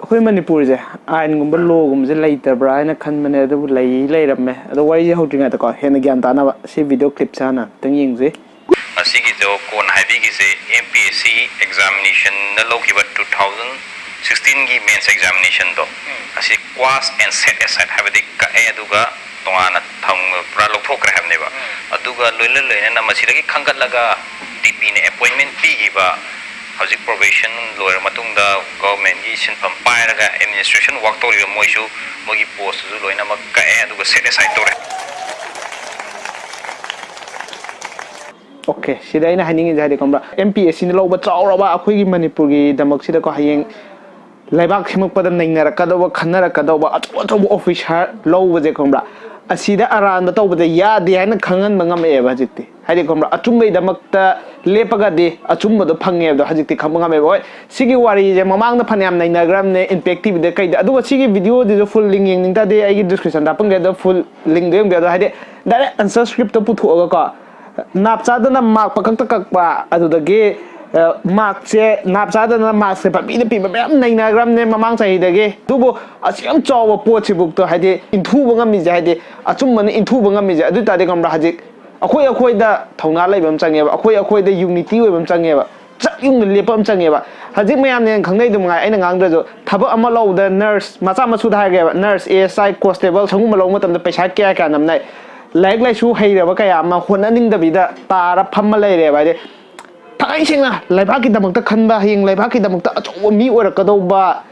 ꯑꯩꯈꯣꯏ ꯃꯅꯤꯄꯨꯔꯁꯦ ꯑꯥꯏꯟꯒꯨꯝꯕ ꯂꯣꯒꯨꯝꯕꯁꯦ ꯂꯩꯇꯕ꯭ꯔꯥ ꯍꯥꯏꯅ ꯈꯟꯕꯅꯦ ꯑꯗꯨꯕꯨ ꯂꯩꯔꯝꯃꯦ ꯑꯗꯣ ꯋꯥꯔꯤꯁꯦ ꯍꯧꯗ꯭ꯔꯤꯉꯩꯗꯀꯣ ꯍꯦꯟꯅ ꯒ꯭ꯌꯥꯟ ꯇꯥꯅꯕ ꯁꯤ ꯚꯤꯗꯤꯑꯣ ꯀ꯭ꯂꯤꯞꯁꯦ ꯍꯥꯟꯅ ꯈꯤꯇꯪ ꯌꯦꯡꯖꯩ ꯃꯁꯤꯒꯤꯗꯣ ꯀꯣꯟ ꯍꯥꯏꯕꯤꯒꯤꯁꯦ MPSC ꯑꯦꯛꯖꯥꯃꯤꯅꯦꯁꯟꯅ ꯂꯧꯈꯤꯕ 2016ꯒꯤ ꯃꯦꯟꯁ ꯑꯦꯛꯖꯥꯃꯤꯅꯦꯁꯟꯗꯣ ꯑꯁꯤ ꯀ꯭ꯋꯥꯁ ꯑꯦꯟ ꯁꯦꯠ ꯑꯦꯁꯥꯏꯠ ꯍꯥꯏꯕꯗꯤ ꯀꯛꯑꯦ ꯑꯗꯨꯒ ꯇꯣꯉꯥꯟꯅ ꯄꯨꯔꯥ ꯂꯧꯊꯣꯛꯈ꯭ꯔꯦ ꯍꯥꯏꯕꯅꯦꯕ ꯑꯗꯨꯒ ꯂꯣꯏꯅꯅ ꯃꯁꯤꯗꯒꯤ ꯈꯪꯒꯠꯂꯒ DPꯅ ꯑꯦꯄꯣꯏꯟꯃꯦꯟ ꯄꯤꯈꯤꯕ ꯍꯧꯖꯤꯛ ꯄ꯭ꯔꯣꯕꯦꯁꯟ ꯂꯣꯏꯔ ꯃꯇꯨꯡꯗ ꯒꯚꯔꯟꯃꯦꯟꯠꯒꯤ ꯁꯤꯟꯐꯝ ꯄꯥꯏꯔꯒ ꯑꯦꯗꯃꯤꯅꯤꯁꯇ꯭ꯔꯦꯁꯟ ꯋꯥꯛ ꯇꯧꯔꯤꯕ ꯃꯣꯏꯁꯨ ꯃꯣꯏꯒꯤ ꯄꯣꯁꯇꯨꯁꯨ ꯂꯣꯏꯅꯃꯛ ꯀꯛꯑꯦ ꯑꯗꯨꯒ ꯁꯦꯠ ꯑꯦꯁꯥꯏꯠ ꯇꯧꯔꯦ ꯑꯣꯀꯦ ꯁꯤꯗ ꯑꯩꯅ ꯍꯥꯏꯅꯤꯡꯉꯤꯁꯦ ꯍꯥꯏꯗꯤ ꯈꯪꯕ꯭ꯔꯥ MPSCꯅ ꯂꯧꯕ ꯆꯥꯎꯔꯕ ꯑꯩꯈꯣꯏꯒꯤ ꯃꯅꯤꯄꯨꯔꯒꯤꯗꯃꯛꯁꯤꯗꯀꯣ ꯍꯌꯦꯡ ꯂꯩꯕꯥꯛ ꯁꯦꯝꯃꯛꯄꯗ ꯅꯩꯅꯔꯛꯀꯗꯧꯕ ꯈꯟꯅꯔꯛꯀꯗꯧꯕ ꯑꯆꯧꯕ ꯑꯣꯐꯤꯁꯥꯔ ꯂꯧꯕꯁꯦ ꯈꯪꯕ꯭ꯔꯥ ꯑꯁꯤꯗ ꯑꯔꯥꯟꯕ ꯇꯧꯕꯗ ꯌꯥꯗꯦ ꯍꯥꯏꯅ ꯈꯪꯍꯟꯕ ꯉꯝꯃꯛꯑꯦꯕ ꯍꯧꯖꯤꯛꯇꯤ ꯍꯥꯏꯗꯤ ꯈꯪꯕ꯭ꯔꯥ ꯑꯆꯨꯝꯕꯒꯤꯗꯃꯛꯇ ꯂꯦꯞꯄꯒꯗꯤ ꯑꯆꯨꯝꯕꯗꯣ ꯐꯪꯉꯦꯕꯗꯣ ꯍꯧꯖꯤꯛꯇꯤ ꯈꯪꯕ ꯉꯝꯃꯦꯕ ꯍꯣꯏ ꯁꯤꯒꯤ ꯋꯥꯔꯤꯁꯦ ꯃꯃꯥꯡꯗ ꯐꯅꯌꯥꯝ ꯅꯩꯅꯈ꯭ꯔꯕꯅꯦ ꯏꯝꯄꯦꯛ ꯇꯤꯚꯤꯗ ꯀꯩꯗ ꯑꯗꯨꯒ ꯁꯤꯒꯤ ꯚꯤꯗꯤꯑꯣꯗꯨꯁꯨ ꯐꯨꯜ ꯂꯤꯡ ꯌꯦꯡꯅꯤꯡ ꯇꯥꯔꯗꯤ ꯑꯩꯒꯤ ꯗꯤꯁꯀ꯭ꯔꯤꯞꯁꯟꯗ ꯍꯥꯞꯄꯝꯒꯦ ꯑꯗꯣ ꯐꯨꯜ ꯂꯤꯡꯗꯣ ꯌꯦꯡꯕꯤꯌꯣ ꯑꯗꯣ ꯍꯥꯏꯗꯤ ꯗꯥꯏꯔꯦꯛ ꯑꯟꯁꯔ ꯁꯀ꯭ꯔꯤꯞꯇꯣ ꯄꯨꯊꯣꯛꯑꯒꯀꯣ ꯅꯥꯞ ꯆꯥꯗꯅ ꯃꯥꯔꯛ ꯄꯪꯀꯛꯇ ꯀꯛꯄ ꯑꯗꯨꯗꯒꯤ ꯃꯥꯔꯛꯁꯦ ꯅꯥꯞ ꯆꯥꯗꯅ ꯃꯥꯔꯛꯁꯦ ꯄꯤꯕ ꯃꯌꯥꯝ ꯅꯩꯅꯈ꯭ꯔꯕꯅꯦ ꯃꯃꯥꯡ ꯆꯍꯤꯗꯒꯤ ꯑꯗꯨꯕꯨ ꯑꯁꯤ ꯌꯥꯝ ꯆꯥꯎꯕ ꯄꯣꯠꯁꯤꯕꯨꯛꯇꯣ ꯍꯥꯏꯗꯤ ꯏꯟꯊꯨꯕ ꯉꯝꯃꯤꯁꯦ ꯍꯥꯏꯗꯤ ꯑꯆꯨꯝꯕꯅ ꯏꯟꯊꯨꯕ ꯉꯝꯃꯤꯁꯦ ꯑꯗꯨ ꯇꯥꯔꯗꯤ ꯈꯪꯕ꯭ꯔꯥ ꯍꯧꯖꯤꯛ ꯑꯩꯈꯣꯏꯗ ꯊꯧꯅꯥ ꯂꯩꯕ ꯑꯃ ꯆꯪꯉꯦꯕ ꯑꯩꯈꯣꯏꯗ ꯌꯨꯅꯤꯇꯤ ꯑꯣꯏꯕ ꯑꯃ ꯆꯪꯉꯦꯕ ꯆꯞ ꯌꯨꯡꯅ ꯂꯦꯞꯄ ꯑꯃ ꯆꯪꯉꯦꯕ ꯍꯧꯖꯤꯛ ꯃꯌꯥꯝꯅ ꯈꯪꯅꯩꯗꯨ ꯃꯉꯥꯏ ꯑꯩꯅ ꯉꯥꯡꯗ꯭ꯔꯁꯨ ꯊꯕꯛ ꯑꯃ ꯂꯧꯕꯗ ꯅꯔꯁ ꯃꯆꯥ ꯃꯁꯨꯗ ꯍꯥꯏꯔꯒꯦꯕ ꯅꯔꯁ ASI ꯀꯣꯟꯁꯇꯦꯕꯜ ꯁꯒꯨꯝꯕ ꯂꯧꯕ ꯃꯇꯝꯗ ꯄꯩꯁꯥ ꯀꯌꯥ ꯅꯝꯅꯩ ꯂꯥꯏꯔꯤꯛ ꯂꯥꯏꯁꯨ ꯍꯩꯔꯕ ꯀꯌా ꯑꯃ ꯍꯣꯠꯅꯅꯤꯡꯗꯕꯤꯗ ꯇꯥꯔ ꯐꯝꯃ ꯂꯩꯔꯦꯕ ꯍꯥꯏꯗꯤ ꯊꯥꯏ ꯁꯦꯡꯅ ꯂꯩꯕꯥꯛꯀꯤꯗꯃꯛꯇ ꯈꯟꯕ ꯍꯌꯦꯡ ꯂꯩꯕꯥꯛꯀꯤꯗꯃꯛꯇ ꯑꯆꯧꯕ ꯃꯤ ꯑꯣꯏꯔꯛꯀꯗꯧꯕ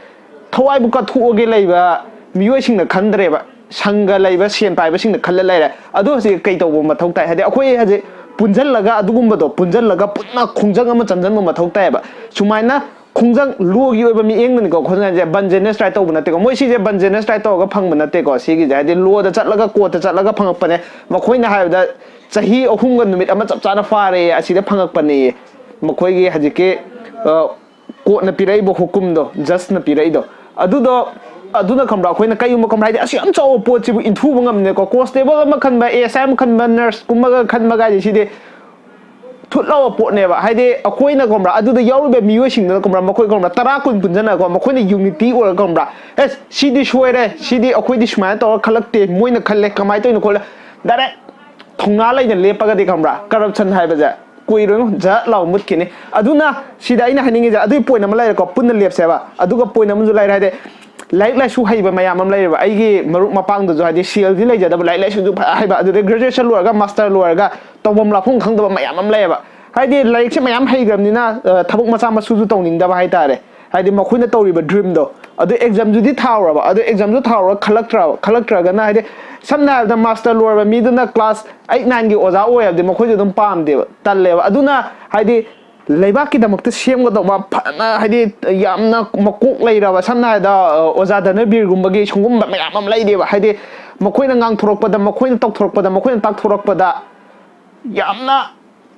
ꯊꯋꯥꯏꯕꯨ ꯀꯠꯊꯣꯛꯑꯒꯦ ꯂꯩꯕ ꯃꯤꯑꯣꯏꯁꯤꯡꯅ ꯈꯟꯗ꯭ꯔꯦꯕ ꯁꯪꯒ ꯂꯩꯕ ꯁꯦꯟ ꯄꯥꯏꯕꯁꯤꯡꯅ ꯈꯜꯂ ꯂꯩꯔꯦ ꯑꯗꯣ ꯍꯧꯖꯤꯛ ꯀꯩ ꯇꯧꯕ ꯃꯊꯧ ꯇꯥꯏ ꯍꯥꯏꯗꯤ ꯑꯩꯈꯣꯏ ꯍꯧꯖꯤꯛ ꯄꯨꯟꯁꯤꯜꯂꯒ ꯑꯗꯨꯒꯨꯝꯕꯗꯣ ꯄꯨꯟꯁꯤꯜꯂꯒ ꯄꯨꯟꯅ ꯈꯣꯡꯖꯪ ꯑꯃ ꯆꯪꯁꯤꯟꯕ ꯃꯊꯧ ꯇꯥꯏꯌꯦꯕ ꯁꯨꯃꯥꯏꯅ ꯈꯣꯡꯖꯪ ꯂꯣꯒꯤ ꯑꯣꯏꯕ ꯃꯤꯠꯌꯦꯡꯗꯅꯤꯀꯣ ꯈꯣꯡꯖꯪꯁꯦ ꯕꯟꯖꯦꯅꯁ ꯇ꯭ꯔꯥꯏ ꯇꯧꯕ ꯅꯠꯇꯦꯀꯣ ꯃꯣꯏ ꯁꯤꯁꯦ ꯕꯟꯖꯦꯅꯁ ꯇ꯭ꯔꯥꯏ ꯇꯧꯔꯒ ꯐꯪꯕ ꯅꯠꯇꯦꯀꯣ ꯁꯤꯒꯤꯁꯦ ꯍꯥꯏꯗꯤ ꯂꯣꯗ ꯆꯠꯂꯒ ꯀꯣꯔꯠꯇ ꯆꯠꯂꯒ ꯐꯪꯉꯛꯄꯅꯦ ꯃꯈꯣꯏꯅ ꯍꯥꯏꯕꯗ ꯆꯍꯤ 3ꯒ ꯅꯨꯃꯤꯠ ꯑꯃ ꯆꯞ ꯆꯥꯅ ꯐꯥꯔꯦ ꯑꯁꯤꯗ ꯐꯪꯉꯛꯄꯅꯦ ꯃꯈꯣꯏꯒꯤ ꯍꯧꯖꯤꯛꯀꯤ ꯀꯣꯔꯠꯅ ꯄꯤꯔꯛꯏꯕ ꯍꯨꯀꯨꯝꯗꯣ ꯖꯁꯅ ꯄꯤꯔꯛꯏꯗꯣ ꯑꯗꯨꯅ ꯈꯪꯕ꯭ꯔꯥ ꯑꯩꯈꯣꯏꯅ ꯀꯩꯒꯨꯝꯕ ꯈꯪꯕ꯭ꯔꯥ ꯍꯥꯏꯗꯤ ꯑꯁꯤ ꯌꯥꯝ ꯆꯥꯎꯕ ꯄꯣꯠꯁꯤꯕꯨ ꯏꯟꯊꯨꯕ ꯉꯝꯅꯦꯀꯣ ꯀꯣꯟꯁꯇꯦꯕꯜ ꯑꯃ ꯈꯟꯕ ASI ꯑꯃ ꯈꯟꯕ ꯅꯔꯁꯀꯨꯝꯕꯒ ꯈꯟꯕ ꯒꯥꯏꯗꯤ ꯁꯤꯗꯤ ꯊꯨꯠꯂꯕ ꯄꯣꯠꯅꯦꯕ ꯍꯥꯏꯗꯤ ꯑꯩꯈꯣꯏꯅ ꯈꯪꯕ꯭ꯔꯥ ꯑꯗꯨꯗ ꯌꯥꯎꯔꯤꯕ ꯃꯤꯑꯣꯏꯁꯤꯡꯗꯨꯅ ꯈꯪꯕ꯭ꯔꯥ ꯃꯈꯣꯏ ꯈꯪꯕ꯭ꯔꯥ 10-20 ꯄꯨꯟꯖꯟꯅꯀꯣ ꯃꯈꯣꯏꯅ ꯌꯨꯅꯤꯇꯤ ꯑꯣꯏꯔꯒ ꯈꯪꯕ꯭ꯔꯥ ꯁꯤꯗꯤ ꯁꯣꯏꯔꯦ ꯁꯤꯗꯤ ꯑꯩꯈꯣꯏꯗꯤ ꯁꯨꯃꯥꯏꯅ ꯇꯧꯔ ꯈꯜꯂꯛꯇꯦ ꯃꯣꯏꯅ ꯈꯜꯂꯦ ꯀꯃꯥꯏꯅ ꯇꯧꯔꯤꯅꯣ ꯈꯣꯠꯂꯦ ꯗꯥꯏꯔꯦꯛ ꯊꯧꯅꯥ ꯂꯩꯅ ꯂꯦꯞꯄꯒꯗꯤ ꯈꯪꯕ꯭ꯔꯥ ꯀꯔꯞꯁꯟ ꯍꯥꯏꯕꯁꯦ ꯀꯨꯏꯔꯣꯏ ꯖꯠ ꯂꯥꯎ ꯃꯨꯠꯈꯤꯅꯤ ꯑꯗꯨꯅ ꯁꯤꯗ ꯑꯩꯅ ꯍꯥꯏꯅꯤꯡꯉꯤꯁꯦ ꯑꯗꯨꯒꯤ ꯄꯣꯏꯟ ꯑꯃ ꯂꯩꯔꯦꯀꯣ ꯄꯨꯟꯅ ꯂꯦꯞꯁꯦꯕ ꯑꯗꯨꯒ ꯄꯣꯏꯟ ꯑꯃꯁꯨ ꯂꯩꯔꯦ ꯍꯥꯏꯗꯤ ꯂꯥꯏꯔꯤꯛ ꯂꯥꯏꯁꯨ ꯍꯩꯕ ꯃꯌꯥꯝ ꯑꯃ ꯂꯩꯌꯦꯕ ꯑꯩꯒꯤ ꯃꯔꯨꯞ ꯃꯄꯥꯡꯗꯁꯨ ꯍꯥꯏꯗꯤ CLD ꯂꯩꯖꯗꯕ ꯂꯥꯏꯔꯤꯛ ꯂꯥꯏꯁꯨꯁꯨ ꯍꯩꯕ ꯑꯗꯨꯗꯩ ꯒ꯭ꯔꯦꯖꯨꯑꯦꯁꯟ ꯂꯣꯏꯔꯒ ꯃꯥꯁꯇꯔ ꯂꯣꯏꯔꯒ ꯇꯧꯐꯝ ꯂꯥꯛꯐꯝ ꯈꯪꯗꯕ ꯃꯌꯥꯝ ꯑꯃ ꯂꯩꯌꯦꯕ ꯍꯥꯏꯗꯤ ꯂꯥꯏꯔꯤꯛꯁꯦ ꯃꯌꯥꯝ ꯍꯩꯈ꯭रꯕꯅꯤꯅ ꯊꯕꯛ ꯃꯆꯥ ꯃꯁꯨꯁꯨ ꯇꯧꯅꯤꯡꯗꯕ ꯍꯥꯏꯇꯥꯔꯦ ꯍꯥꯏꯗꯤ ꯃꯈꯣꯏꯅ ꯇꯧꯔꯤꯕ ꯗ꯭ꯔꯤꯝꯗꯣ ꯑꯗꯨ ꯑꯦꯛꯖꯥꯝꯗꯨꯗꯤ ꯊꯥꯎꯔꯕ ꯑꯗꯨ ꯑꯦꯛꯖꯥꯝꯗꯨ ꯊꯥꯎꯔꯒ ꯈꯜꯂꯛꯇ꯭ꯔꯒꯅ ꯍꯥꯏꯗꯤ ꯁꯝꯅ ꯍꯥꯏꯔꯕꯗ ꯃꯥꯁꯇꯔ ꯂꯣꯏꯔꯕ ꯃꯤꯗꯨꯅ ꯀ꯭ꯂꯥꯁ 8-9ꯒꯤ ꯑꯣꯖꯥ ꯑꯣꯏꯔꯕꯗꯤ ꯃꯈꯣꯏꯁꯨ ꯑꯗꯨꯝ ꯄꯥꯝꯗꯦꯕ ꯇꯜꯂꯦꯕ ꯑꯗꯨꯅ ꯍꯥꯏꯗꯤ ꯂꯩꯕꯥꯛꯀꯤꯗꯃꯛꯇ ꯁꯦꯝꯒꯗꯧꯕ ꯐꯖꯅ ꯍꯥꯏꯗꯤ ꯌꯥꯝꯅ ꯃꯀꯣꯛ ꯂꯩꯔꯕ ꯁꯝꯅ ꯍꯥꯏꯔꯕꯗ ꯑꯣꯖꯥ ꯙꯅꯕꯤꯔꯒꯨꯝꯕꯒꯤ ꯁꯨꯒꯨꯝꯕ ꯃꯌꯥꯝ ꯑꯃ ꯂꯩꯔꯦꯕ ꯍꯥꯏꯗꯤ ꯃꯈꯣꯏꯅ ꯉꯥꯡꯊꯣꯔꯛꯄꯗ ꯃꯈꯣꯏꯅ ꯇꯧꯊꯣꯔꯛꯄꯗ ꯃꯈꯣꯏꯅ ꯇꯥꯛꯊꯣꯔꯛꯄꯗ ꯌꯥꯝꯅ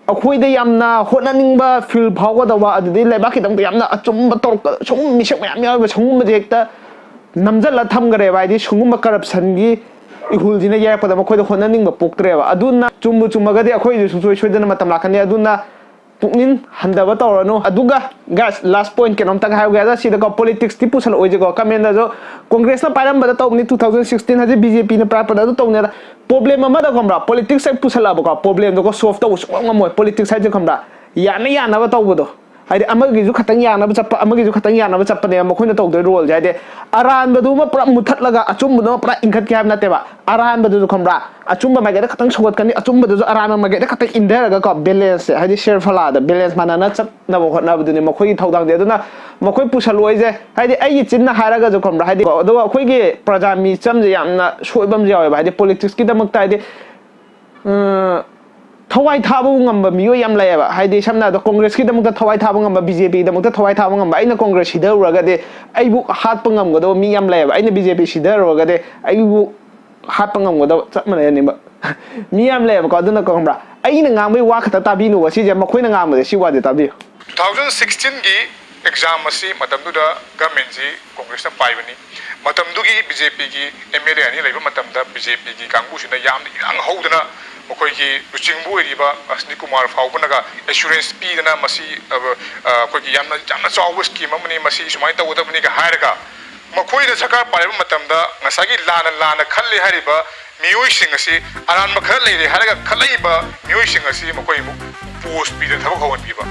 ꯑꯩꯈꯣꯏꯗ ꯌꯥꯝꯅ ꯍꯣꯠꯅꯅꯤꯡꯕ ꯐꯤꯜ ꯐꯥꯎꯒꯗꯧꯕ ꯑꯗꯨꯗꯩ ꯂꯩꯕꯥꯛꯀꯤꯗꯃꯛꯇ ꯌꯥꯝꯅ ꯑꯆꯨꯝꯕ ꯇꯧꯔꯛꯄ ꯁꯨꯝ ꯃꯤꯁꯛ ꯃꯌꯥꯝ ꯌꯥꯎꯔꯤꯕ ꯁꯨꯒꯨꯝꯕꯁꯦ ꯍꯦꯛꯇ ꯅꯝꯖꯜꯂ ꯊꯝꯈ꯭ꯔꯦꯕ ꯍꯥꯏꯗꯤ ꯁꯨꯒꯨꯝꯕ ꯀꯔꯞꯁꯟꯒꯤ इहुलजिना यारपदा मखोइदा होननिंग पोक्ट्रेबा अदुना चुम्बु चुम्मगदि अखोइदु सुसोइ सोइदना मतम लाखनि अदुना पुकनिन हंदबा तौरनु अदुगा गाइस लास्ट पॉइंट केनोम तक हाउ गया सिदा को पॉलिटिक्स ति पुसल ओइजेको कमेंट जो कांग्रेस ना पारमबदा तौनी 2016 हजे बीजेपी ने प्रापदा तो तौने प्रॉब्लम अमा दा खमरा पॉलिटिक्स से पुसलाबो को प्रॉब्लम दो को सॉल्व तो सुमम पॉलिटिक्स हाजे खमरा याना यानाबा तौबदो हाइदे अमगिजु खतंग यानाबा चप्पा अमगिजु खतंग यानाबा चप्पने मखोइना तौदो रोल जाइदे अरानबदुमा पुरा मुथतलगा अचुमबदो पुरा इंखत के हाब नतेबा अरानबदु खमरा अचुमबा मगेदा खतंग सोगतकनी अचुमबदु अरान मगेदा खतंग इंदरगा को बैलेंस हाइदे शेयर फलादा बैलेंस मानाना चपनबो होटनाबदुनि मखोइगी थौदांदे अदुना मखोइ पुसलोइजे हाइदे अई चिन्ना हारागा जो खमरा हाइदे अदो अखोइगी प्रजा मी चमजे यामना सोइबम जावेबा हाइदे पॉलिटिक्स की दमकता हाइदे थवाई थाबो ngamba miyo yam layaba haide samna da congress ki damukta thawai thabo ngamba bjp damukta thawai thabo ngamba aina congress hida uraga de aibu hat pangam godo mi yam layaba aina bjp hida uraga de aibu hat pangam godo chapmana yani ba mi yam layaba ko aduna ko ngambra aina ngambai wa khata tabi no wasi je makoina ngamba si wa de tabi 2016 gi exam asi matam du da government ji congress na paibani matam du gi bjp gi mla ani laiba matam da bjp gi kangbu sina yam yang hodana मखोई की रुचिंगबु एरिबा असनी Kumar फाउबनगा assurance पीदना मसी कोई की यामना चावो scheme अमनी मसी सुमाय तवदबनी का हायरगा ꯃꯈꯣꯏꯅ ꯁꯔꯀꯥꯔ ꯄꯥꯏꯕ ꯃꯇꯝꯗ ꯉꯁꯥꯏꯒꯤ ꯂꯥꯟꯅ ꯈꯜꯂꯤ ꯍꯥꯏꯔꯤꯕ ꯃꯤꯑꯣꯏꯁꯤꯡ ꯑꯁꯤ ꯑꯔꯥꯟꯕ ꯈꯔ ꯂꯩꯔꯦ ꯍꯥꯏꯔꯒ ꯈꯜꯂꯛꯏꯕ ꯃꯤꯑꯣꯏꯁꯤꯡ ꯑꯁꯤ ꯃꯈꯣꯏ ꯑꯃꯨꯛ ꯄꯣꯁ ꯄꯤꯗꯅ ꯊꯕꯛ ꯍꯧꯍꯟꯕꯤꯕ